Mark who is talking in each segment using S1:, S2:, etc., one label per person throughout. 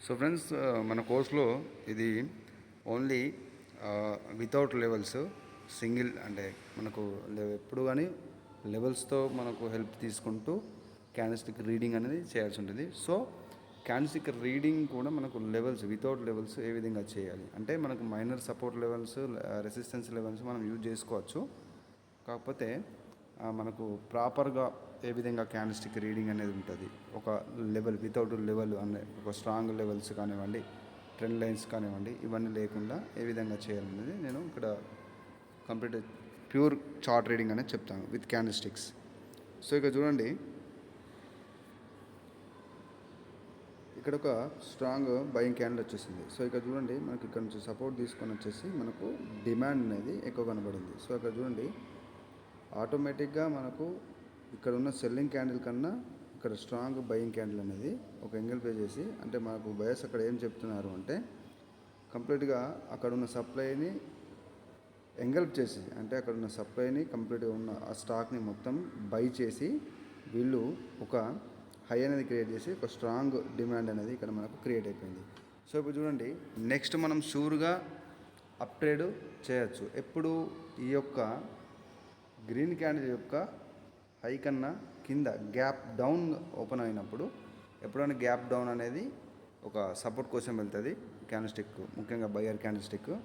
S1: So friends, మన కోర్స్లో ఇది ఓన్లీ వితౌట్ లెవెల్స్, సింగిల్ అంటే మనకు ఎప్పుడు కానీ లెవెల్స్తో మనకు హెల్ప్ తీసుకుంటూ క్యాండిల్స్టిక్ రీడింగ్ అనేది చేయాల్సి ఉంటుంది. సో క్యాండిల్స్టిక్ రీడింగ్ కూడా మనకు లెవెల్స్, వితౌట్ లెవెల్స్ ఏ విధంగా చేయాలి అంటే మనకు minor support levels, resistance levels మనం యూజ్ చేసుకోవచ్చు. కాకపోతే మనకు ప్రాపర్గా ఏ విధంగా క్యాండిల్స్టిక్ రీడింగ్ అనేది ఉంటుంది, ఒక లెవెల్ వితౌట్ లెవెల్ అనే ఒక స్ట్రాంగ్ లెవెల్స్ కానివ్వండి, ట్రెండ్ లైన్స్ కానివ్వండి, ఇవన్నీ లేకుండా ఏ విధంగా చేయాలనేది నేను ఇక్కడ కంప్లీట్ ప్యూర్ చార్ట్ రీడింగ్ అనేది చెప్తాను విత్ క్యాండిల్స్టిక్స్. సో ఇక్కడ చూడండి, ఇక్కడ ఒక స్ట్రాంగ్ బయింగ్ క్యాండిల్ వచ్చేసింది. సో ఇక్కడ చూడండి, మనకి ఇక్కడ నుంచి సపోర్ట్ తీసుకొని వచ్చేసి మనకు డిమాండ్ అనేది ఎక్కువ కనబడింది. సో ఇక్కడ చూడండి, ఆటోమేటిక్గా మనకు ఇక్కడ ఉన్న సెల్లింగ్ క్యాండిల్ కన్నా ఇక్కడ స్ట్రాంగ్ బయింగ్ క్యాండిల్ అనేది ఒక ఎంగిల్ పే చేసి, అంటే మనకు బయర్స్ అక్కడ ఏం చెప్తున్నారు అంటే కంప్లీట్గా అక్కడ ఉన్న సప్లైని ఎంగల్ప్ చేసి, అంటే అక్కడ ఉన్న సప్లైని కంప్లీట్గా ఉన్న ఆ స్టాక్ని మొత్తం బై చేసి వీళ్ళు ఒక హై అనేది క్రియేట్ చేసి ఒక స్ట్రాంగ్ డిమాండ్ అనేది ఇక్కడ మనకు క్రియేట్ అయిపోయింది. సో ఇప్పుడు చూడండి, నెక్స్ట్ మనం షూర్గా అప్ ట్రేడ్ చేయొచ్చు ఎప్పుడు ఈ యొక్క గ్రీన్ క్యాండిల్ యొక్క హై కన్నా కింద గ్యాప్ డౌన్ ఓపెన్ అయినప్పుడు. ఎప్పుడైనా గ్యాప్ డౌన్ అనేది ఒక సపోర్ట్ కోసం వెళ్తుంది క్యాండిల్, ముఖ్యంగా బయర్ క్యాండిల్.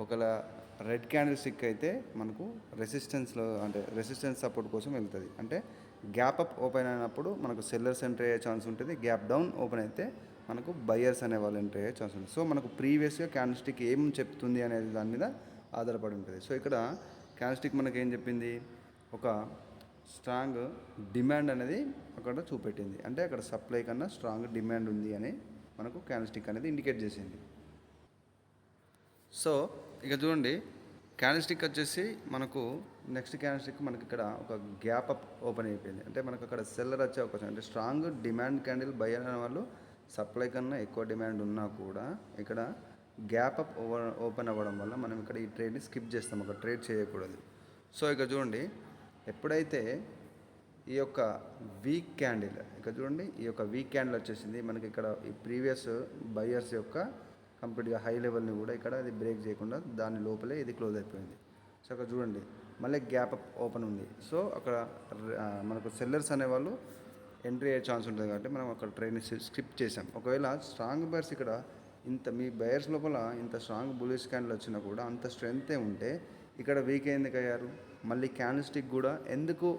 S1: ఒకవేళ రెడ్ క్యాండిల్ అయితే మనకు రెసిస్టెన్స్లో, అంటే రెసిస్టెన్స్ సపోర్ట్ కోసం వెళ్తుంది. అంటే గ్యాప్ అప్ ఓపెన్ అయినప్పుడు మనకు సెల్లర్స్ ఎంట్రీ అయ్యే ఛాన్స్ ఉంటుంది, గ్యాప్ డౌన్ ఓపెన్ అయితే మనకు బయర్స్ అనే వాళ్ళు ఎంట్రీ అయ్యే ఛాన్స్ ఉంటుంది. సో మనకు ప్రీవియస్గా క్యాండిల్ ఏం చెప్తుంది అనేది దాని మీద ఆధారపడి ఉంటుంది. సో ఇక్కడ క్యాండిల్ మనకి ఏం చెప్పింది, ఒక స్ట్రాంగ్ డిమాండ్ అనేది అక్కడ చూపెట్టింది, అంటే అక్కడ సప్లై కన్నా స్ట్రాంగ్ డిమాండ్ ఉంది అని మనకు క్యాండిల్ అనేది ఇండికేట్ చేసింది. సో ఇక చూడండి, క్యాండిల్ వచ్చేసి మనకు నెక్స్ట్ క్యాండిల్ మనకి ఇక్కడ ఒక గ్యాప్ అప్ ఓపెన్ అయిపోయింది. అంటే మనకు అక్కడ సెల్లర్ వచ్చే అవకాశం, అంటే స్ట్రాంగ్ డిమాండ్ క్యాండిల్ బై అయిన వాళ్ళు సప్లై కన్నా ఎక్కువ డిమాండ్ ఉన్నా కూడా ఇక్కడ గ్యాప్ అప్ ఓపెన్ అవ్వడం వల్ల మనం ఇక్కడ ఈ ట్రేడ్ని స్కిప్ చేస్తాం, ఒక ట్రేడ్ చేయకూడదు. సో ఇక చూడండి, ఎప్పుడైతే ఈ యొక్క వీక్ క్యాండిల్, ఇక్కడ చూడండి ఈ యొక్క వీక్ క్యాండిల్ వచ్చేసింది మనకి ఇక్కడ ఈ ప్రీవియస్ బయర్స్ యొక్క కంప్లీట్గా హై లెవెల్ని కూడా ఇక్కడ అది బ్రేక్ చేయకుండా దాని లోపలే ఇది క్లోజ్ అయిపోయింది. సో అక్కడ చూడండి మళ్ళీ గ్యాప్ అప్ ఓపెన్ ఉంది. సో అక్కడ మనకు సెల్లర్స్ అనేవాళ్ళు ఎంట్రీ అయ్యే ఛాన్స్ ఉంటుంది కాబట్టి మనం అక్కడ ట్రైన్ స్కిప్ చేసాం. ఒకవేళ స్ట్రాంగ్ బయర్స్ ఇక్కడ ఇంత మీ బయర్స్ లోపల ఇంత స్ట్రాంగ్ బులిష్ క్యాండిల్ వచ్చినా కూడా అంత స్ట్రెంగ్తే ఉంటే ఇక్కడ వీక్ ఎందుకు అయ్యారు, మళ్ళీ క్యాండిల్ కూడా ఎందుకు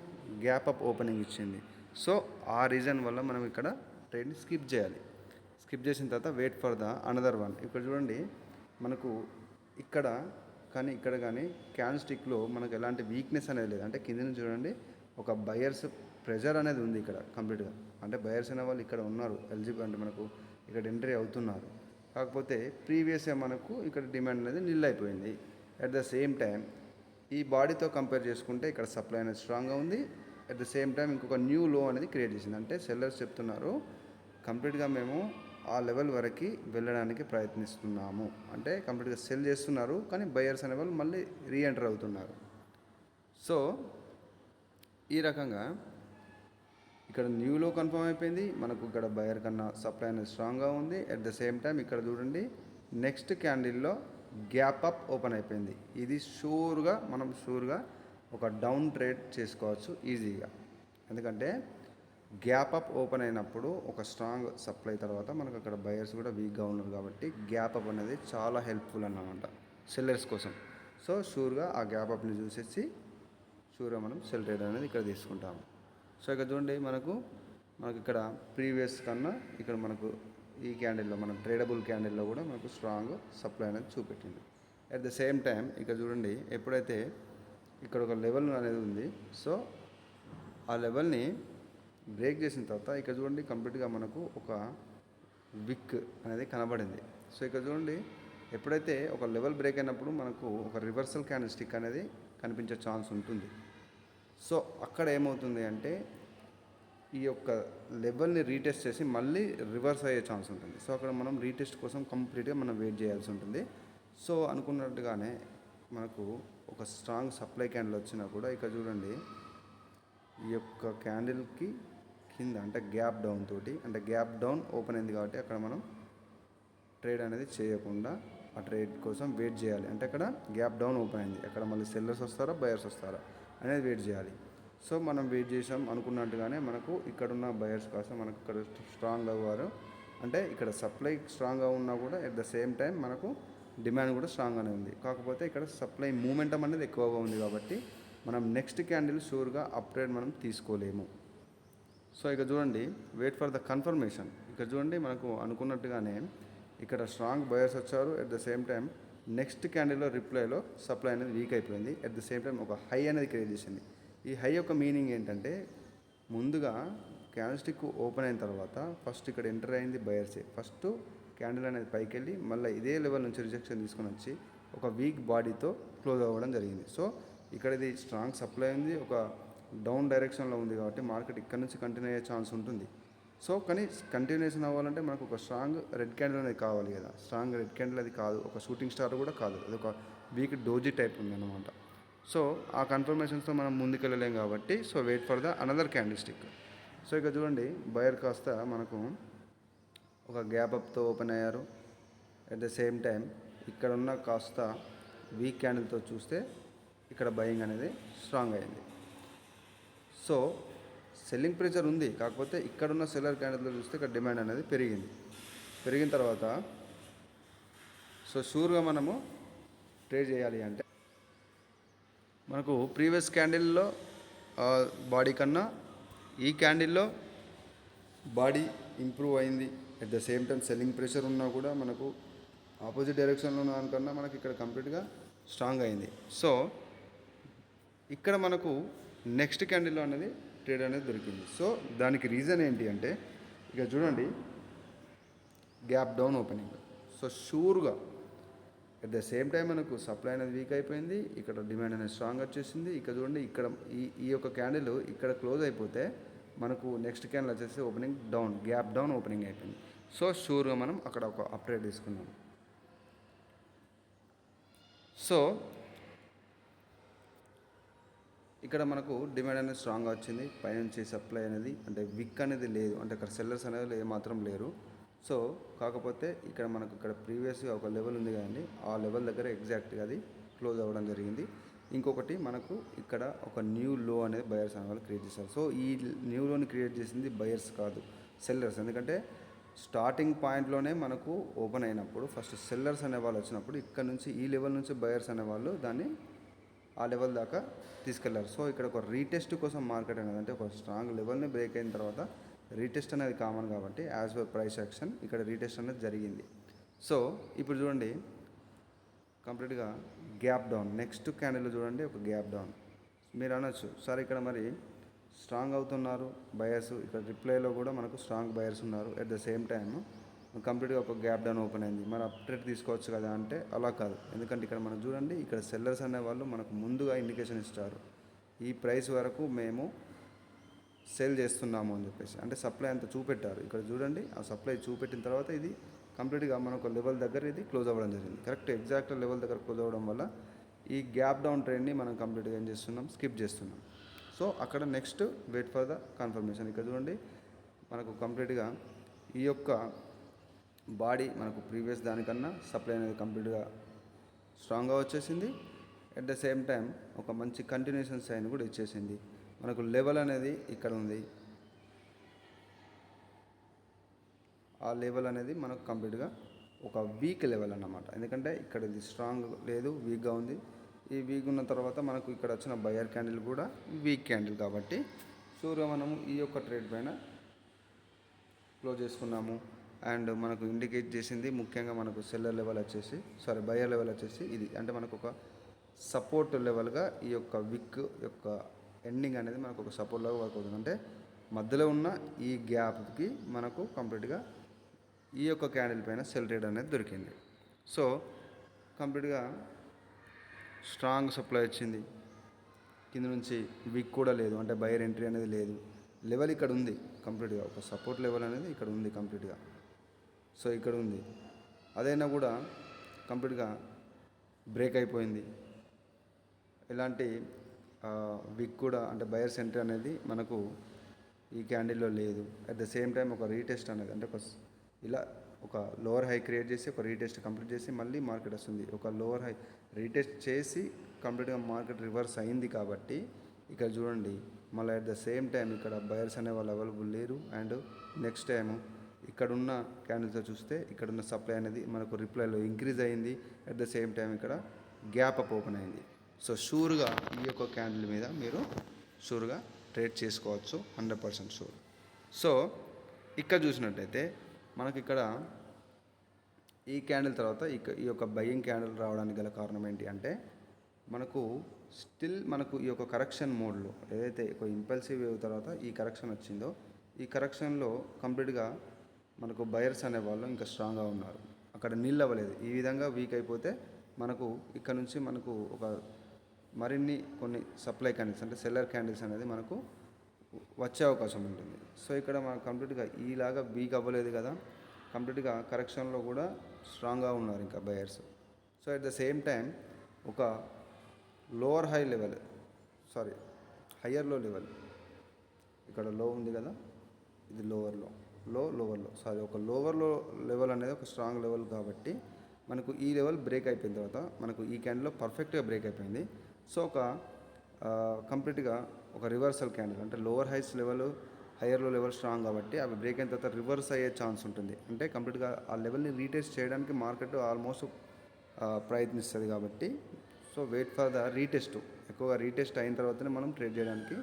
S1: గ్యాప్ అప్ ఓపెనింగ్ ఇచ్చింది. సో ఆ రీజన్ వల్ల మనం ఇక్కడ ట్రేడ్ని స్కిప్ చేయాలి. స్కిప్ చేసిన తర్వాత wait for the another one. ఇక్కడ చూడండి, మనకు ఇక్కడ కానీ క్యాండిల్ మనకు ఎలాంటి వీక్నెస్ అనేది లేదు. అంటే కింద నుంచి చూడండి, ఒక బయర్స్ ప్రెజర్ అనేది ఉంది ఇక్కడ కంప్లీట్గా. అంటే బయర్స్ అనే వాళ్ళు ఇక్కడ ఉన్నారు ఎలిజిబుల్, అంటే మనకు ఇక్కడ ఎంట్రీ అవుతున్నారు. కాకపోతే ప్రీవియస్గా మనకు ఇక్కడ డిమాండ్ అనేది నిల్ అయిపోయింది. అట్ ద సేమ్ టైం ఈ బాడీతో కంపేర్ చేసుకుంటే ఇక్కడ సప్లై అనేది స్ట్రాంగ్గా ఉంది. అట్ ద సేమ్ టైం ఇంకొక న్యూ లో అనేది క్రియేట్ చేసింది. అంటే సెల్లర్స్ చెప్తున్నారు కంప్లీట్గా మేము ఆ లెవెల్ వరకు వెళ్ళడానికి ప్రయత్నిస్తున్నాము, అంటే కంప్లీట్గా సెల్ చేస్తున్నారు, కానీ బయర్స్ అనే వాళ్ళు మళ్ళీ రీఎంటర్ అవుతున్నారు. సో ఈ రకంగా ఇక్కడ న్యూలో కన్ఫర్మ్ అయిపోయింది, మనకు ఇక్కడ బయర్ కన్నా సప్లై అనేది స్ట్రాంగ్గా ఉంది. అట్ ద సేమ్ టైం ఇక్కడ చూడండి, నెక్స్ట్ క్యాండిల్లో గ్యాప్ అప్ ఓపెన్ అయిపోయింది. ఇది మనం షూర్గా ఒక డౌన్ ట్రేడ్ చేసుకోవచ్చు ఈజీగా. ఎందుకంటే గ్యాప్ అప్ ఓపెన్ అయినప్పుడు ఒక స్ట్రాంగ్ సప్లై తర్వాత మనకు అక్కడ బయర్స్ కూడా వీక్గా ఉన్నారు కాబట్టి గ్యాప్ అప్ అనేది చాలా హెల్ప్ఫుల్ అన్నమాట సెల్లర్స్ కోసం. సో షూర్గా ఆ గ్యాప్ అప్ని చూసేసి షూర్గా మనం సెల్ ట్రేడ్ అనేది ఇక్కడ తీసుకుంటాము. సో ఇక్కడ చూడండి, మనకు ఇక్కడ ప్రీవియస్ కన్నా ఇక్కడ మనకు ఈ క్యాండిల్లో, మన ట్రేడబుల్ క్యాండిల్లో కూడా మనకు స్ట్రాంగ్ సప్లై అనేది చూపెట్టింది. అట్ ద సేమ్ టైం ఇక్కడ చూడండి, ఎప్పుడైతే ఇక్కడ ఒక లెవెల్ అనేది ఉంది, సో ఆ లెవెల్ని బ్రేక్ చేసిన తర్వాత ఇక్కడ చూడండి కంప్లీట్గా మనకు ఒక విక్ అనేది కనబడింది. సో ఇక్కడ చూడండి, ఎప్పుడైతే ఒక లెవెల్ బ్రేక్ అయినప్పుడు మనకు ఒక రివర్సల్ క్యాండిల్ స్టిక్ అనేది కనిపించే ఛాన్స్ ఉంటుంది. సో అక్కడ ఏమవుతుంది అంటే ఈ యొక్క లెవెల్ని రీటెస్ట్ చేసి మళ్ళీ రివర్స్ అయ్యే ఛాన్స్ ఉంటుంది. సో అక్కడ మనం రీటెస్ట్ కోసం కంప్లీట్గా మనం వెయిట్ చేయాల్సి ఉంటుంది. సో అనుకున్నట్టుగానే మనకు ఒక స్ట్రాంగ్ సప్లై క్యాండిల్ వచ్చినా కూడా ఇక్కడ చూడండి, ఈ యొక్క క్యాండిల్కి కింద అంటే గ్యాప్ డౌన్ తోటి, అంటే గ్యాప్ డౌన్ ఓపెన్ అయింది కాబట్టి అక్కడ మనం ట్రేడ్ అనేది చేయకుండా ఆ ట్రేడ్ కోసం వెయిట్ చేయాలి. అంటే అక్కడ గ్యాప్ డౌన్ ఓపెన్ అయింది, అక్కడ మళ్ళీ సెల్లర్స్ వస్తారా బయర్స్ వస్తారా అనేది వెయిట్ చేయాలి. సో మనం వెయిట్ చేసాం అనుకున్నట్టుగానే మనకు ఇక్కడున్న బయర్స్ కోసం మనకు ఇక్కడ స్ట్రాంగ్ అవ్వారు. అంటే ఇక్కడ సప్లై స్ట్రాంగ్గా ఉన్నా కూడా ఎట్ ద సేమ్ టైం మనకు డిమాండ్ కూడా స్ట్రాంగ్గానే ఉంది. కాకపోతే ఇక్కడ సప్లై మూమెంటం అనేది ఎక్కువగా ఉంది కాబట్టి మనం నెక్స్ట్ క్యాండిల్ షూర్గా అప్ ట్రేడ్ మనం తీసుకోలేము. సో ఇక చూడండి, వెయిట్ ఫర్ ద కన్ఫర్మేషన్. ఇక్కడ చూడండి, మనకు అనుకున్నట్టుగానే ఇక్కడ స్ట్రాంగ్ బయర్స్ వచ్చారు. At the same time next క్యాండిల్లో రిప్లైలో సప్లై అనేది వీక్ అయిపోయింది. ఎట్ ద సేమ్ టైం ఒక హై అనేది క్రియేట్ చేసింది. ఈ హై యొక్క మీనింగ్ ఏంటంటే, ముందుగా క్యాండిల్స్టిక్ ఓపెన్ అయిన తర్వాత ఫస్ట్ ఇక్కడ ఎంటర్ అయింది బయర్సే. ఫస్ట్ క్యాండిల్ అనేది పైకి వెళ్ళి మళ్ళీ ఇదే లెవెల్ నుంచి రిజెక్షన్ తీసుకొని వచ్చి ఒక వీక్ బాడీతో క్లోజ్ అవ్వడం జరిగింది. సో ఇక్కడ ఇది స్ట్రాంగ్ సప్లై ఉంది, ఒక డౌన్ డైరెక్షన్లో ఉంది కాబట్టి మార్కెట్ ఇక్కడ నుంచి కంటిన్యూ అయ్యే ఛాన్స్ ఉంటుంది. సో కానీ కంటిన్యూషన్ అవ్వాలంటే మనకు ఒక స్ట్రాంగ్ రెడ్ క్యాండిల్ అనేది కావాలి కదా. స్ట్రాంగ్ రెడ్ క్యాండిల్ అది కాదు, ఒక షూటింగ్ స్టార్ కూడా కాదు, అది ఒక వీక్ డోజీ టైప్ ఉంది అన్నమాట. సో ఆ కన్ఫర్మేషన్స్తో మనం ముందుకెళ్ళలేం కాబట్టి so wait for the another candlestick. So ఇక చూడండి, బయర్ కాస్త మనకు ఒక గ్యాప్ అప్తో ఓపెన్ అయ్యారు. అట్ ద సేమ్ టైం ఇక్కడ ఉన్న కాస్త వీక్ క్యాండిల్తో చూస్తే ఇక్కడ బయింగ్ అనేది స్ట్రాంగ్ అయింది. సో సెల్లింగ్ ప్రెషర్ ఉంది, కాకపోతే ఇక్కడున్న సెల్లర్ క్యాండిల్తో చూస్తే ఇక్కడ డిమాండ్ అనేది పెరిగిన తర్వాత సో షూర్గా మనము ట్రేడ్ చేయాలి అంటే మనకు ప్రీవియస్ క్యాండిల్లో బాడీ కన్నా ఈ క్యాండిల్లో బాడీ ఇంప్రూవ్ అయింది. At the same time selling pressure ఉన్నా కూడా మనకు ఆపోజిట్ డైరెక్షన్లో ఉన్న దానికన్నా మనకి ఇక్కడ కంప్లీట్గా స్ట్రాంగ్ అయింది. సో ఇక్కడ మనకు నెక్స్ట్ క్యాండిల్లో అనేది ట్రేడ్ అనేది దొరికింది. సో దానికి రీజన్ ఏంటి అంటే, ఇక చూడండి, గ్యాప్ డౌన్ ఓపెనింగ్. సో షూర్గా అట్ ద సేమ్ టైం మనకు సప్లై అనేది వీక్ అయిపోయింది, ఇక్కడ డిమాండ్ అనేది స్ట్రాంగ్ వచ్చేసింది. ఇక్కడ చూడండి, ఇక్కడ ఈ యొక్క క్యాండిల్ ఇక్కడ క్లోజ్ అయిపోతే మనకు నెక్స్ట్ క్యాండిల్ వచ్చేసి opening down, gap down opening అయిపోయింది. సో షూర్గా మనం అక్కడ ఒక అప్ ట్రేడ్ తీసుకున్నాం. సో ఇక్కడ మనకు డిమాండ్ అనేది స్ట్రాంగ్గా వచ్చింది, పైనుంచి సప్లై అనేది అంటే విక్ అనేది లేదు, అంటే ఇక్కడ సెల్లర్స్ అనేది ఏమాత్రం లేరు. సో కాకపోతే ఇక్కడ మనకు ఇక్కడ ప్రీవియస్గా ఒక లెవెల్ ఉంది కదండి, ఆ లెవెల్ దగ్గర ఎగ్జాక్ట్గా అది క్లోజ్ అవ్వడం జరిగింది. ఇంకొకటి మనకు ఇక్కడ ఒక న్యూ లో అనేది బయర్స్ అనే వాళ్ళు క్రియేట్ చేశారు. సో ఈ న్యూ లోని క్రియేట్ చేసింది బయర్స్ కాదు, సెల్లర్స్. ఎందుకంటే స్టార్టింగ్ పాయింట్లోనే మనకు ఓపెన్ అయినప్పుడు ఫస్ట్ సెల్లర్స్ అనే వాళ్ళు వచ్చినప్పుడు ఇక్కడ నుంచి ఈ లెవెల్ నుంచి బయర్స్ అనేవాళ్ళు దాన్ని ఆ లెవెల్ దాకా తీసుకెళ్లారు. సో ఇక్కడ ఒక రీటెస్ట్ కోసం మార్కెట్ అనేది, అంటే ఒక స్ట్రాంగ్ లెవెల్ని బ్రేక్ అయిన తర్వాత రీటెస్ట్ అనేది కామన్ కాబట్టి యాజ్ పర్ ప్రైస్ యాక్షన్ ఇక్కడ రీటెస్ట్ అనేది జరిగింది. సో ఇప్పుడు చూడండి, కంప్లీట్గా గ్యాప్ డౌన్. నెక్స్ట్ క్యాండిల్ చూడండి, ఒక గ్యాప్ డౌన్. మీరు అనొచ్చు, సార్ ఇక్కడ మరి స్ట్రాంగ్ అవుతున్నారు బయర్స్, ఇక్కడ రిప్లైలో కూడా మనకు స్ట్రాంగ్ బయర్స్ ఉన్నారు, ఎట్ ద సేమ్ టైం కంప్లీట్గా ఒక గ్యాప్ డౌన్ ఓపెన్ అయింది, మరి అప్ ట్రేడ్ తీసుకోవచ్చు కదా అంటే అలా కాదు. ఎందుకంటే ఇక్కడ మనం చూడండి, ఇక్కడ సెల్లర్స్ అనేవాళ్ళు మనకు ముందుగా ఇండికేషన్ ఇస్తారు, ఈ ప్రైస్ వరకు మేము సేల్ చేస్తున్నాము అని చెప్పేసి, అంటే సప్లై అంతా చూపెట్టారు. ఇక్కడ చూడండి, ఆ సప్లై చూపెట్టిన తర్వాత ఇది కంప్లీట్గా మనకు లెవెల్ దగ్గర ఇది క్లోజ్ అవ్వడం జరిగింది. కరెక్ట్ ఎగ్జాక్ట్ లెవెల్ దగ్గర క్లోజ్ అవ్వడం వల్ల ఈ గ్యాప్ డౌన్ ట్రెండ్ని మనం కంప్లీట్గా ఏం చేస్తున్నాం, స్కిప్ చేస్తున్నాం. సో అక్కడ next wait for the confirmation. ఇక్కడ చూడండి, మనకు కంప్లీట్గా ఈ యొక్క బాడీ మనకు ప్రీవియస్ దానికన్నా సప్లై అనేది కంప్లీట్గా స్ట్రాంగ్గా వచ్చేసింది. అట్ ద సేమ్ టైం ఒక మంచి కంటిన్యూషన్ సైన్ కూడా ఇచ్చేసింది. మనకు లెవెల్ అనేది ఇక్కడ ఉంది, ఆ లెవెల్ అనేది మనకు కంప్లీట్గా ఒక వీక్ లెవెల్ అన్నమాట. ఎందుకంటే ఇక్కడ ఇది స్ట్రాంగ్ లేదు, వీక్గా ఉంది. ఈ వీక్ ఉన్న తర్వాత మనకు ఇక్కడ వచ్చిన బయర్ క్యాండిల్ కూడా వీక్ క్యాండిల్ కాబట్టి షూర్గా మనము ఈ యొక్క ట్రేడ్ పైన క్లోజ్ చేసుకున్నాము. అండ్ మనకు ఇండికేట్ చేసింది ముఖ్యంగా మనకు సెల్లర్ లెవెల్ వచ్చేసి బయర్ లెవెల్ వచ్చేసి ఇది, అంటే మనకు ఒక సపోర్ట్ లెవెల్గా ఈ యొక్క విక్ యొక్క ఎండింగ్ అనేది మనకు ఒక సపోర్ట్ లాగా వర్క్ అవుతుంది. అంటే మధ్యలో ఉన్న ఈ గ్యాప్కి మనకు కంప్లీట్గా ఈ యొక్క క్యాండిల్ పైన సెల్ ట్రేడ్ అనేది దొరికింది. సో కంప్లీట్గా స్ట్రాంగ్ సప్లై వచ్చింది, కింద నుంచి విక్ కూడా లేదు, అంటే బయర్ ఎంట్రీ అనేది లేదు. లెవెల్ ఇక్కడ ఉంది కంప్లీట్గా, ఒక సపోర్ట్ లెవెల్ అనేది ఇక్కడ ఉంది కంప్లీట్గా. సో ఇక్కడ ఉంది, అదైనా కూడా కంప్లీట్గా బ్రేక్ అయిపోయింది. ఇలాంటి విక్ కూడా, అంటే బయర్స్ ఎంట్రీ అనేది మనకు ఈ క్యాండిల్లో లేదు. అట్ ద సేమ్ టైం ఒక రీటెస్ట్ అనేది, అంటే ఇలా ఒక లోవర్ హై క్రియేట్ చేసి ఒక రీటెస్ట్ కంప్లీట్ చేసి మళ్ళీ మార్కెట్ వస్తుంది. ఒక లోవర్ హై రీటెస్ట్ చేసి కంప్లీట్గా మార్కెట్ రివర్స్ అయింది కాబట్టి ఇక్కడ చూడండి మళ్ళీ అట్ ద సేమ్ టైం ఇక్కడ బయర్స్ అనే వాళ్ళు అవైలబుల్ లేరు. అండ్ నెక్స్ట్ టైము ఇక్కడున్న క్యాండిల్తో చూస్తే ఇక్కడున్న సప్లై అనేది మనకు రిప్లైలో ఇంక్రీజ్ అయింది. అట్ ద సేమ్ టైం ఇక్కడ గ్యాప్ అప్ ఓపెన్ అయింది. సో షూర్గా ఈ యొక్క క్యాండిల్ మీద మీరు షూర్గా ట్రేడ్ చేసుకోవచ్చు, 100% షూర్. సో ఇక్కడ చూసినట్టయితే మనకి ఇక్కడ ఈ క్యాండిల్ తర్వాత ఈ యొక్క బయ్యింగ్ క్యాండిల్ రావడానికి గల కారణం ఏంటి అంటే మనకు స్టిల్ మనకు ఈ యొక్క కరెక్షన్ మోడ్లో ఏదైతే ఒక ఇంపల్సివ్ వేవ్ తర్వాత ఈ కరెక్షన్ వచ్చిందో ఈ కరెక్షన్లో కంప్లీట్గా మనకు బయర్స్ అనేవాళ్ళు ఇంకా స్ట్రాంగ్గా ఉన్నారు. అక్కడ నీళ్ళు అవ్వలేదు. ఈ విధంగా వీక్ అయిపోతే మనకు ఇక్కడ నుంచి మనకు ఒక మరిన్ని కొన్ని సప్లై క్యాండిల్స్ అంటే సెల్లర్ క్యాండిల్స్ అనేది మనకు వచ్చే అవకాశం ఉంటుంది. సో ఇక్కడ మనకు కంప్లీట్గా ఈలాగా వీక్ అవ్వలేదు కదా, కంప్లీట్గా కరెక్షన్లో కూడా స్ట్రాంగ్గా ఉన్నారు ఇంకా buyers. So at the same time ఒక lower high level higher low level ఇక్కడ లో ఉంది కదా, ఇది లోవర్లో ఒక లోవర్లో లెవెల్ అనేది ఒక స్ట్రాంగ్ లెవెల్ కాబట్టి మనకు ఈ లెవెల్ బ్రేక్ అయిపోయిన తర్వాత మనకు ఈ క్యాండిల్లో పర్ఫెక్ట్గా బ్రేక్ అయిపోయింది. సో ఒక కంప్లీట్గా ఒక రివర్సల్ క్యాండిల్ అంటే lower highs level higher low level strong కాబట్టి అవి బ్రేక్ అయిన తర్వాత రివర్స్ అయ్యే ఛాన్స్ ఉంటుంది. అంటే కంప్లీట్గా ఆ లెవెల్ని రీటెస్ట్ చేయడానికి మార్కెట్ ఆల్మోస్ట్ ప్రయత్నిస్తుంది కాబట్టి so wait for the retest. ఎక్కువగా రీటెస్ట్ అయిన తర్వాతనే మనం ట్రేడ్ చేయడానికి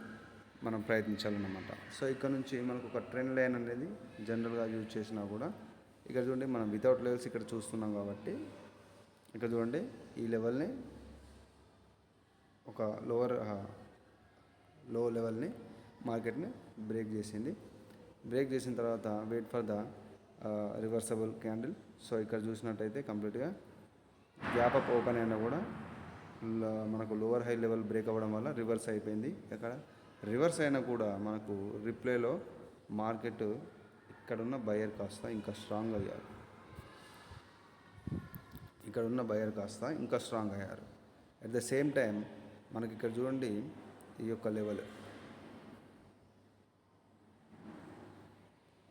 S1: మనం ప్రయత్నించాలన్నమాట. సో ఇక్కడ నుంచి మనకు ఒక ట్రెండ్ లైన్ అనేది జనరల్గా యూజ్ చేసినా కూడా ఇక్కడ చూడండి మనం వితౌట్ లెవెల్స్ ఇక్కడ చూస్తున్నాం కాబట్టి ఇక్కడ చూడండి ఈ లెవెల్ని ఒక లో లెవెల్ని మార్కెట్ని బ్రేక్ చేసింది. బ్రేక్ చేసిన తర్వాత wait for the reversible candle. So ఇక్కడ చూసినట్టయితే కంప్లీట్గా గ్యాప్ అప్ ఓపెన్ అయినా కూడా మనకు లోవర్ హై లెవెల్ బ్రేక్ అవ్వడం వల్ల రివర్స్ అయిపోయింది. ఇక్కడ రివర్స్ అయినా కూడా మనకు రిప్లేలో మార్కెట్ ఇక్కడున్న బయర్ కాస్త ఇంకా స్ట్రాంగ్ అయ్యారు. అట్ ద సేమ్ టైం మనకి ఇక్కడ చూడండి ఈ యొక్క లెవెల్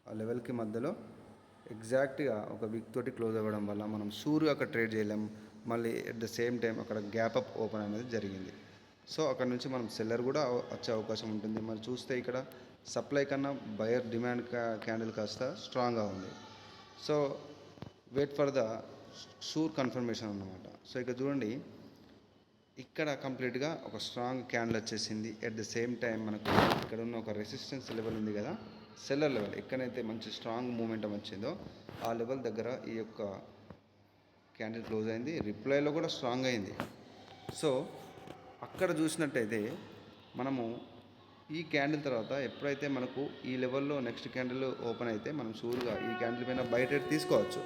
S1: ఆ లెవెల్కి మధ్యలో ఎగ్జాక్ట్గా ఒక వీక్ తోటి క్లోజ్ అవ్వడం వల్ల మనం షూర్గా అక్కడ ట్రేడ్ చేయలేం. మళ్ళీ అట్ ద సేమ్ టైం అక్కడ గ్యాప్ అప్ ఓపెన్ అనేది జరిగింది. సో అక్కడ నుంచి మనం సెల్లర్ కూడా వచ్చే అవకాశం ఉంటుంది. మరి చూస్తే ఇక్కడ సప్లై కన్నా బయర్ డిమాండ్ క్యాండిల్ కాస్త స్ట్రాంగ్గా ఉంది. So wait for the sure confirmation అన్నమాట. సో ఇక్కడ చూడండి ఇక్కడ కంప్లీట్గా ఒక స్ట్రాంగ్ క్యాండిల్ వచ్చేసింది. అట్ ద సేమ్ టైం మనకు ఇక్కడ ఉన్న ఒక రెసిస్టెన్స్ లెవెల్ ఉంది కదా, సెల్లర్ లెవెల్ ఎక్కడైతే మంచి స్ట్రాంగ్ మూమెంటం వచ్చిందో ఆ లెవెల్ దగ్గర ఈ యొక్క క్యాండిల్ క్లోజ్ అయింది. రిప్లైలో కూడా స్ట్రాంగ్ అయింది. సో అక్కడ చూసినట్టయితే మనము ఈ క్యాండిల్ తర్వాత ఎప్పుడైతే మనకు ఈ లెవెల్లో నెక్స్ట్ క్యాండిల్ ఓపెన్ అయితే మనం షూర్గా ఈ క్యాండిల్ పైన బై ట్రేడ్ తీసుకోవచ్చు.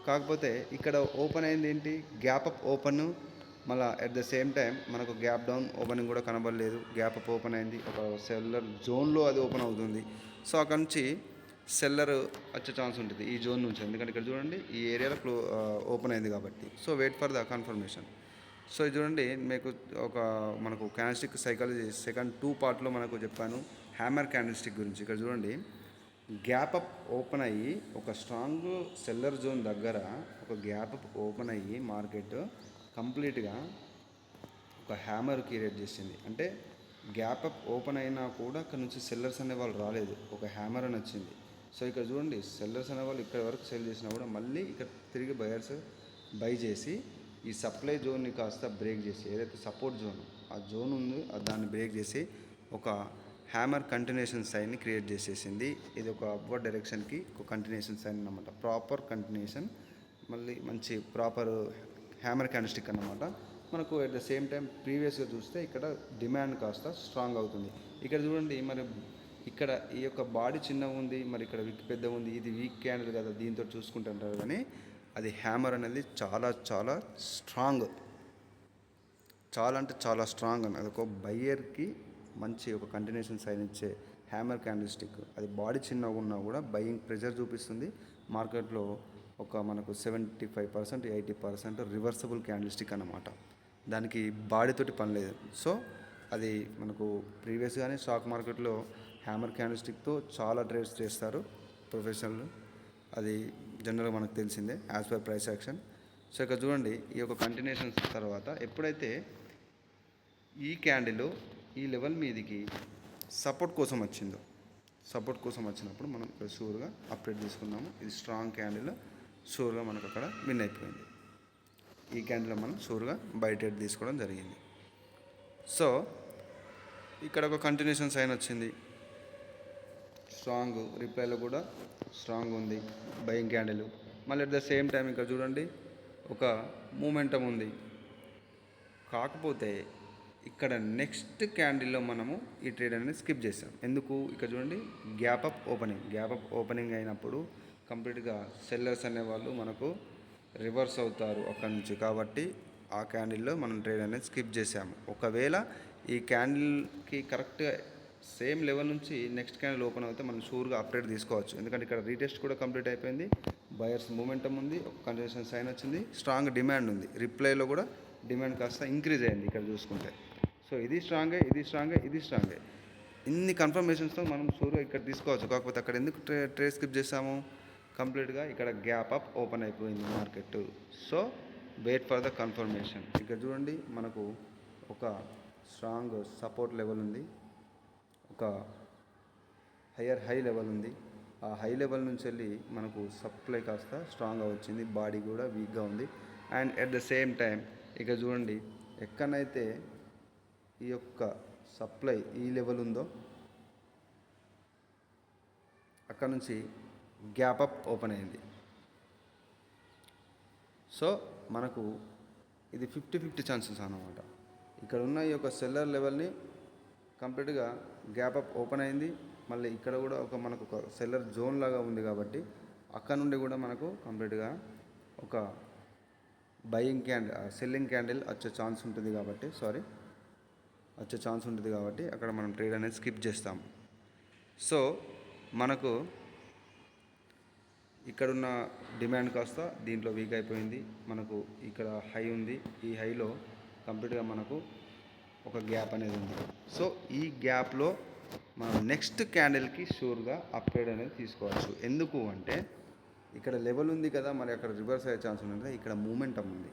S1: కాకపోతే ఇక్కడ ఓపెన్ అయింది ఏంటి, గ్యాప్ అప్ ఓపెన్, మళ్ళీ అట్ ద సేమ్ టైం మనకు గ్యాప్ డౌన్ ఓపెనింగ్ కూడా కనబడలేదు. గ్యాప్ అప్ ఓపెన్ అయింది, ఒక సెల్లర్ జోన్లో అది ఓపెన్ అవుతుంది. సో అక్కడ నుంచి సెల్లర్ వచ్చే ఛాన్స్ ఉంటుంది ఈ జోన్ నుంచి, ఎందుకంటే ఇక్కడ చూడండి ఈ ఏరియాలో ఓపెన్ అయింది కాబట్టి. So wait for the confirmation. So ఇది చూడండి మీకు ఒక మనకు క్యాండిల్స్టిక్ సైకాలజీ సెకండ్ 2 పార్ట్లో మనకు చెప్పాను హ్యామర్ క్యాండిల్స్టిక్ గురించి. ఇక్కడ చూడండి గ్యాప్ అప్ ఓపెన్ అయ్యి ఒక స్ట్రాంగ్ సెల్లర్ జోన్ దగ్గర ఒక గ్యాప్ అప్ ఓపెన్ అయ్యి మార్కెట్ కంప్లీట్గా ఒక హ్యామర్ క్రియేట్ చేసింది. అంటే గ్యాప్ అప్ ఓపెన్ అయినా కూడా అక్కడ నుంచి సెల్లర్స్ అనే వాళ్ళు రాలేదు, ఒక హ్యామర్ అని వచ్చింది. సో ఇక్కడ చూడండి సెల్లర్స్ అనే వాళ్ళు ఇక్కడ వరకు సెల్ చేసినా కూడా మళ్ళీ ఇక్కడ తిరిగి బయర్స్ బై చేసి ఈ సప్లై జోన్ని కాస్త బ్రేక్ చేసి ఏదైతే సపోర్ట్ జోన్ ఆ జోన్ ఉంది దాన్ని బ్రేక్ చేసి ఒక హ్యామర్ కంటిన్యూషన్ సైన్ని క్రియేట్ చేసేసింది. ఇది ఒక అప్వర్డ్ డైరెక్షన్కి ఒక కంటిన్యూషన్ సైన్ అన్నమాట, ప్రాపర్ కంటిన్యూషన్, మళ్ళీ మంచి ప్రాపర్ హ్యామర్ క్యాండిల్స్టిక్ అన్నమాట. మనకు అట్ ద సేమ్ టైం ప్రీవియస్గా చూస్తే ఇక్కడ డిమాండ్ కాస్త స్ట్రాంగ్ అవుతుంది. ఇక్కడ చూడండి మరి ఇక్కడ ఈ యొక్క బాడీ చిన్నగా ఉంది, మరి ఇక్కడ వీక్ పెద్ద ఉంది, ఇది వీక్ క్యాండిల్ కదా దీంతో చూసుకుంటుంటారు, కానీ అది హ్యామర్ అనేది చాలా చాలా స్ట్రాంగ్, చాలా అంటే చాలా స్ట్రాంగ్ అని. అది ఒక బయ్యర్కి మంచి ఒక కంటిన్యూషన్ సైన్ ఇచ్చే హ్యామర్ క్యాండిల్ స్టిక్. అది బాడీ చిన్నగా ఉన్నా కూడా బయ్యింగ్ ప్రెజర్ చూపిస్తుంది మార్కెట్లో. ఒక మనకు 75% 80% రివర్సబుల్ క్యాండిల్ స్టిక్ అన్నమాట, దానికి బాడీతోటి పని లేదు. సో అది మనకు ప్రీవియస్గానే స్టాక్ మార్కెట్లో హ్యామర్ క్యాండిల్ స్టిక్తో చాలా ట్రేడ్స్ చేస్తారు ప్రొఫెషనల్. అది జనరల్గా మనకు తెలిసిందే as per price action. So ఇక్కడ చూడండి ఈ యొక్క కంటిన్యూషన్స్ తర్వాత ఎప్పుడైతే ఈ క్యాండిల్ ఈ లెవెల్ మీదికి సపోర్ట్ కోసం వచ్చినప్పుడు మనం ఇక్కడ షూర్గా అప్డేట్ తీసుకున్నాము. ఇది స్ట్రాంగ్ క్యాండిల్, షూర్గా మనకు అక్కడ విన్ అయిపోయింది. ఈ క్యాండిల్ మనం షూర్గా బై ట్రేడ్ తీసుకోవడం జరిగింది. సో ఇక్కడ ఒక కంటిన్యూషన్ సైన్ వచ్చింది, స్ట్రాంగ్ రిప్లైలో కూడా స్ట్రాంగ్ ఉంది బయింగ్ క్యాండిల్. మళ్ళీ అట్ ద సేమ్ టైం ఇక్కడ చూడండి ఒక మూమెంటం ఉంది. కాకపోతే ఇక్కడ నెక్స్ట్ క్యాండిల్లో మనము ఈ ట్రేడ్ అనేది స్కిప్ చేసాం. ఎందుకు? ఇక్కడ చూడండి గ్యాప్ అప్ ఓపెనింగ్ అయినప్పుడు కంప్లీట్గా సెల్లర్స్ అనేవాళ్ళు మనకు రివర్స్ అవుతారు అక్కడ నుంచి. కాబట్టి ఆ క్యాండిల్లో మనం ట్రేడ్ అనేది స్కిప్ చేసాము. ఒకవేళ ఈ క్యాండిల్కి కరెక్ట్గా సేమ్ లెవెల్ నుంచి నెక్స్ట్ క్యాండిల్ ఓపెన్ అవుతే మనం షూర్గా అప్డేట్ తీసుకోవచ్చు. ఎందుకంటే ఇక్కడ రీటెస్ట్ కూడా కంప్లీట్ అయిపోయింది, బయర్స్ మూమెంటం ఉంది, ఒక కంటిన్యూషన్ సైన్ వచ్చింది, స్ట్రాంగ్ డిమాండ్ ఉంది, రిప్లైలో కూడా డిమాండ్ కాస్త ఇంక్రీజ్ అయింది ఇక్కడ చూసుకుంటే. సో ఇది స్ట్రాంగే. ఇన్ని కన్ఫర్మేషన్స్తో మనం షూర్గా ఇక్కడ తీసుకోవచ్చు. కాకపోతే అక్కడ ఎందుకు ట్రేడ్ స్కిప్ చేసాము? కంప్లీట్గా ఇక్కడ గ్యాప్ అప్ ఓపెన్ అయిపోయింది market. So wait for the confirmation. ఇక్కడ చూడండి మనకు ఒక స్ట్రాంగ్ సపోర్ట్ లెవెల్ ఉంది, ఒక హై లెవెల్ ఉంది. ఆ హై లెవెల్ నుంచి వెళ్ళి మనకు సప్లై కాస్త స్ట్రాంగ్గా వచ్చింది, బాడీ కూడా వీక్గా ఉంది. And at the same time ఇక చూడండి ఎక్కడైతే ఈ యొక్క సప్లై ఈ లెవెల్ ఉందో అక్కడ నుంచి గ్యాప్ అప్ ఓపెన్ అయింది. సో మనకు ఇది 50-50 ఛాన్సెస్ అన్నమాట. ఇక్కడ ఉన్న ఈ యొక్క సెల్లర్ లెవెల్ని కంప్లీట్గా గ్యాప్ అప్ ఓపెన్ అయింది. మళ్ళీ ఇక్కడ కూడా మనకు ఒక సెల్లర్ జోన్ లాగా ఉంది కాబట్టి అక్కడ నుండి కూడా మనకు కంప్లీట్గా ఒక సెల్లింగ్ క్యాండిల్ వచ్చే ఛాన్స్ ఉంటుంది కాబట్టి అక్కడ మనం ట్రేడ్ అనేది స్కిప్ చేస్తాం. సో మనకు ఇక్కడున్న డిమాండ్ కాస్త దీంట్లో వీక్ అయిపోయింది. మనకు ఇక్కడ హై ఉంది, ఈ హైలో కంప్లీట్గా మనకు ఒక గ్యాప్ అనేది ఉంది. సో ఈ గ్యాప్లో మనం నెక్స్ట్ క్యాండిల్కి షూర్గా అప్గ్రేడ్ అనేది తీసుకోవచ్చు. ఎందుకు అంటే ఇక్కడ లెవెల్ ఉంది కదా, మరి అక్కడ రివర్స్ అయ్యే ఛాన్స్ ఉంది కదా, ఇక్కడ మూమెంటం ఉంది.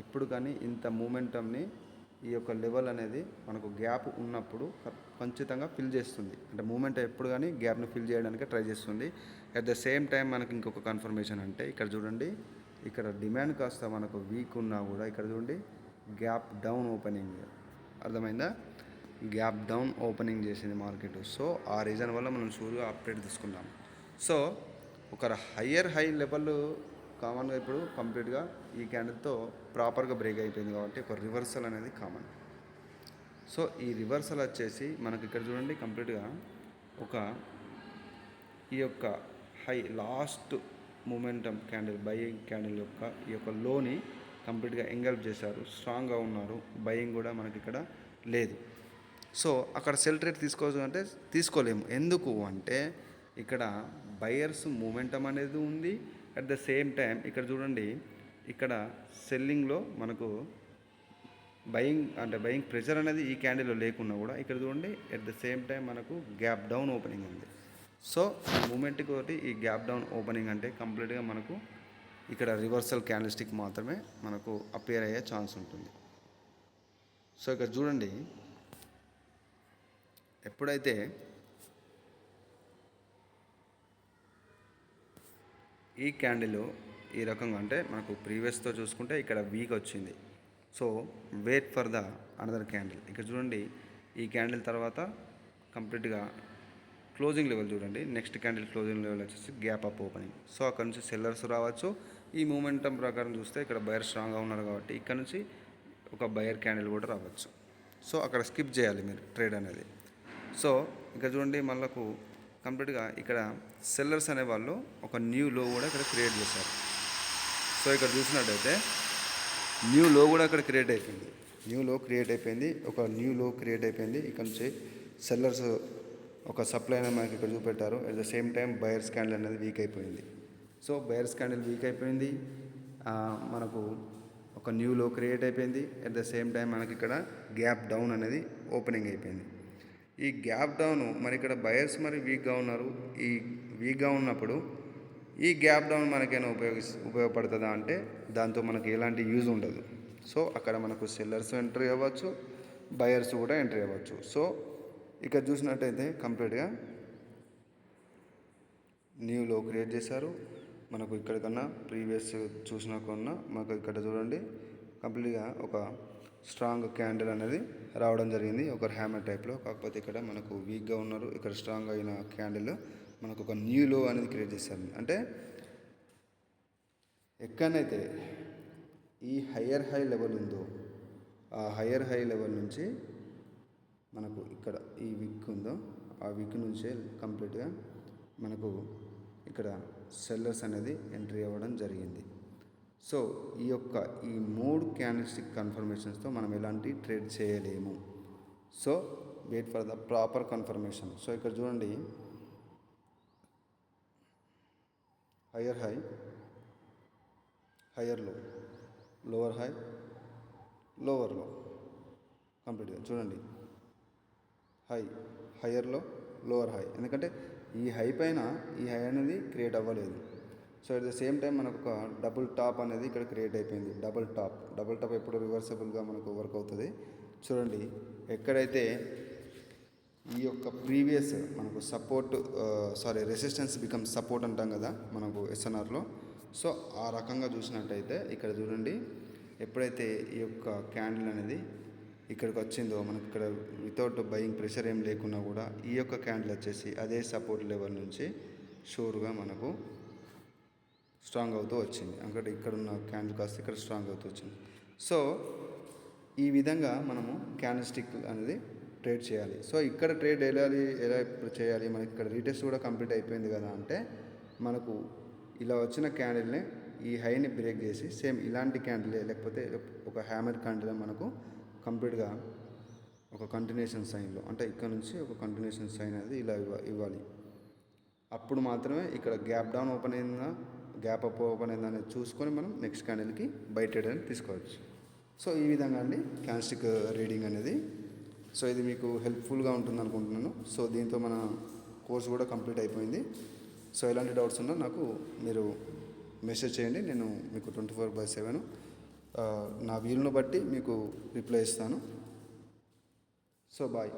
S1: ఎప్పుడు కానీ ఇంత మూమెంటంని ఈ యొక్క లెవెల్ అనేది మనకు గ్యాప్ ఉన్నప్పుడు ఖచ్చితంగా ఫిల్ చేస్తుంది. అంటే మూమెంట్ ఎప్పుడు కానీ గ్యాప్ని ఫిల్ చేయడానికి ట్రై చేస్తుంది. అట్ ద సేమ్ టైం మనకి ఇంకొక కన్ఫర్మేషన్ అంటే ఇక్కడ చూడండి, ఇక్కడ డిమాండ్ కాస్త మనకు వీక్ ఉన్నా కూడా ఇక్కడ చూడండి గ్యాప్ డౌన్ ఓపెనింగ్, అర్థమైందా? గ్యాప్ డౌన్ ఓపెనింగ్ చేసింది మార్కెట్. సో ఆ రీజన్ వల్ల మనం షూర్గా అప్డేట్ తీసుకున్నాం. సో ఒక హై లెవెల్ కామన్గా ఇప్పుడు కంప్లీట్గా ఈ క్యాండిల్తో ప్రాపర్గా బ్రేక్ అయిపోయింది కాబట్టి ఒక రివర్సల్ అనేది కామన్. సో ఈ రివర్సల్ వచ్చేసి మనకి ఇక్కడ చూడండి కంప్లీట్గా ఒక ఈ యొక్క high last momentum candle buying candle యొక్క ఈ యొక్క లోని కంప్లీట్గా ఎంగల్ప్ చేశారు, స్ట్రాంగ్గా ఉన్నారు. బయింగ్ కూడా మనకి ఇక్కడ లేదు. సో అక్కడ సెల్ ట్రేడ్ తీసుకోవచ్చు అంటే తీసుకోలేము. ఎందుకు అంటే ఇక్కడ బయర్స్ మూమెంటం అనేది ఉంది. అట్ ద సేమ్ టైం ఇక్కడ చూడండి ఇక్కడ సెల్లింగ్లో మనకు బయింగ్ ప్రెషర్ అనేది ఈ క్యాండిల్లో లేకున్నా కూడా ఇక్కడ చూడండి అట్ ద సేమ్ టైం మనకు గ్యాప్ డౌన్ ఓపెనింగ్ ఉంది. సో ఈ మూమెంట్కి ఒకటి ఈ గ్యాప్ డౌన్ ఓపెనింగ్ అంటే కంప్లీట్గా మనకు ఇక్కడ రివర్సల్ క్యాండిల్స్టిక్ మాత్రమే మనకు అపియర్ అయ్యే ఛాన్స్ ఉంటుంది. సో ఇక్కడ చూడండి ఎప్పుడైతే ఈ క్యాండిల్ ఈ రకంగా అంటే మనకు ప్రీవియస్తో చూసుకుంటే ఇక్కడ వీక్ వచ్చింది. So wait for the another candle. ఇక్కడ చూడండి ఈ క్యాండిల్ తర్వాత కంప్లీట్గా క్లోజింగ్ లెవెల్ చూడండి, నెక్స్ట్ క్యాండిల్ క్లోజింగ్ లెవెల్ వచ్చేసి గ్యాప్ అప్ ఓపెనింగ్. సో అక్కడ నుంచి సెల్లర్స్ రావచ్చు. ఈ మూమెంటం ప్రకారం చూస్తే ఇక్కడ బయర్ స్ట్రాంగ్గా ఉన్నారు కాబట్టి ఇక్కడ నుంచి ఒక బయర్ క్యాండిల్ కూడా రావచ్చు. సో అక్కడ స్కిప్ చేయాలి మీరు ట్రేడ్ అనేది. సో ఇక్కడ చూడండి మళ్ళకు కంప్లీట్గా ఇక్కడ సెల్లర్స్ అనేవాళ్ళు ఒక న్యూ లో కూడా ఇక్కడ క్రియేట్ చేశారు. సో ఇక్కడ చూసినట్టయితే న్యూ లో కూడా అక్కడ క్రియేట్ అయిపోయింది, ఒక న్యూ లో క్రియేట్ అయిపోయింది. ఇక్కడ నుంచి సెల్లర్స్ ఒక సప్లై అనేది మనకి ఇక్కడ చూపెట్టారు. At the same time buyers candle అనేది వీక్ అయిపోయింది. సో బయర్స్ క్యాండిల్ వీక్ అయిపోయింది, మనకు ఒక న్యూ లో క్రియేట్ అయిపోయింది. అట్ ద సేమ్ టైం మనకి ఇక్కడ గ్యాప్ డౌన్ అనేది ఓపెనింగ్ అయిపోయింది. ఈ గ్యాప్ డౌన్ మరి ఇక్కడ బయర్స్ మరి వీక్గా ఉన్నారు. ఈ వీక్గా ఉన్నప్పుడు ఈ గ్యాప్ డౌన్ మనకైనా ఉపయోగపడుతుందా అంటే దాంతో మనకి ఎలాంటి యూజ్ ఉండదు. సో అక్కడ మనకు సెల్లర్స్ ఎంట్రీ అవ్వచ్చు, బయర్స్ కూడా ఎంట్రీ అవ్వచ్చు. సో ఇక్కడ చూసినట్టయితే కంప్లీట్గా న్యూ లో క్రియేట్ చేశారు. మనకు ఇక్కడ కన్నా ప్రీవియస్ చూసిన కొన్నా మనకు ఇక్కడ చూడండి కంప్లీట్గా ఒక స్ట్రాంగ్ క్యాండిల్ అనేది రావడం జరిగింది, ఒక హ్యామర్ టైప్లో. కాకపోతే ఇక్కడ మనకు వీక్గా ఉన్నారు, ఇక్కడ స్ట్రాంగ్ అయిన క్యాండిల్ మనకు ఒక న్యూ లో అనేది క్రియేట్ చేశారు. అంటే ఎక్కడైతే ఈ హయ్యర్ హై లెవెల్ ఉందో ఆ హయ్యర్ హై లెవెల్ నుంచి మనకు ఇక్కడ ఈ విక్ ఉందో ఆ విక్ నుంచే కంప్లీట్గా మనకు ఇక్కడ సెల్లర్స్ అనేది ఎంట్రీ అవ్వడం జరిగింది. సో ఈ 3 క్యాండిల్స్టిక్ కన్ఫర్మేషన్స్తో మనం ఎలాంటి ట్రేడ్ చేయలేము. So wait for the proper confirmation. So ఇక్కడ చూడండి higher high, higher low, lower high, lower low, కంప్లీట్గా చూడండి హయ్యర్ లో, లోవర్ హై. ఎందుకంటే ఈ హై పైన ఈ హై అనేది క్రియేట్ అవ్వలేదు. So at the same time మనకు ఒక డబుల్ టాప్ అనేది ఇక్కడ క్రియేట్ అయిపోయింది. డబుల్ టాప్ ఎప్పుడు రివర్సబుల్గా మనకు వర్క్ అవుతుంది. చూడండి ఎక్కడైతే ఈ యొక్క ప్రీవియస్ మనకు రెసిస్టెన్స్ బికమ్ సపోర్ట్ అంటాం కదా మనకు ఎస్ఎన్ఆర్లో. సో ఆ రకంగా చూసినట్టయితే ఇక్కడ చూడండి ఎప్పుడైతే ఈ యొక్క క్యాండిల్ అనేది ఇక్కడికి వచ్చిందో మనకి ఇక్కడ వితౌట్ బయింగ్ ప్రెషర్ ఏం లేకున్నా కూడా ఈ యొక్క క్యాండిల్ వచ్చేసి అదే సపోర్ట్ లెవెల్ నుంచి షూర్గా మనకు స్ట్రాంగ్ అవుతూ వచ్చింది. అక్కడ ఇక్కడ ఉన్న క్యాండిల్ కాస్త ఇక్కడ స్ట్రాంగ్ అవుతూ వచ్చింది. సో ఈ విధంగా మనము క్యాండిల్ స్టిక్ అనేది ట్రేడ్ చేయాలి. సో ఇక్కడ ట్రేడ్ ఎలా ఇప్పుడు చేయాలి, మనకి ఇక్కడ రీటెస్ట్ కూడా కంప్లీట్ అయిపోయింది కదా అంటే మనకు ఇలా వచ్చిన క్యాండిల్ని ఈ హైని బ్రేక్ చేసి సేమ్ ఇలాంటి క్యాండిలే లేకపోతే ఒక హ్యామర్ క్యాండిల్ మనకు కంప్లీట్గా ఒక కంటిన్యూషన్ సైన్లో అంటే ఇక్కడ నుంచి ఒక కంటిన్యూషన్ సైన్ అనేది ఇలా ఇవ్వాలి. అప్పుడు మాత్రమే ఇక్కడ గ్యాప్ డౌన్ ఓపెన్ అయిందా గ్యాప్ అప్ ఓపెన్ అయిందా అనేది చూసుకొని మనం నెక్స్ట్ క్యాండిల్కి బై ట్రేడ్ అనేది తీసుకోవచ్చు. సో ఈ విధంగా అండి క్యాండిల్స్టిక్ రీడింగ్ అనేది. సో ఇది మీకు హెల్ప్ఫుల్గా ఉంటుంది అనుకుంటున్నాను. సో దీంతో మన కోర్స్ కూడా కంప్లీట్ అయిపోయింది. సో ఎలాంటి డౌట్స్ ఉన్నా నాకు మీరు మెసేజ్ చేయండి, నేను మీకు 24/7 నా వీలును బట్టి మీకు రిప్లై ఇస్తాను. So bye.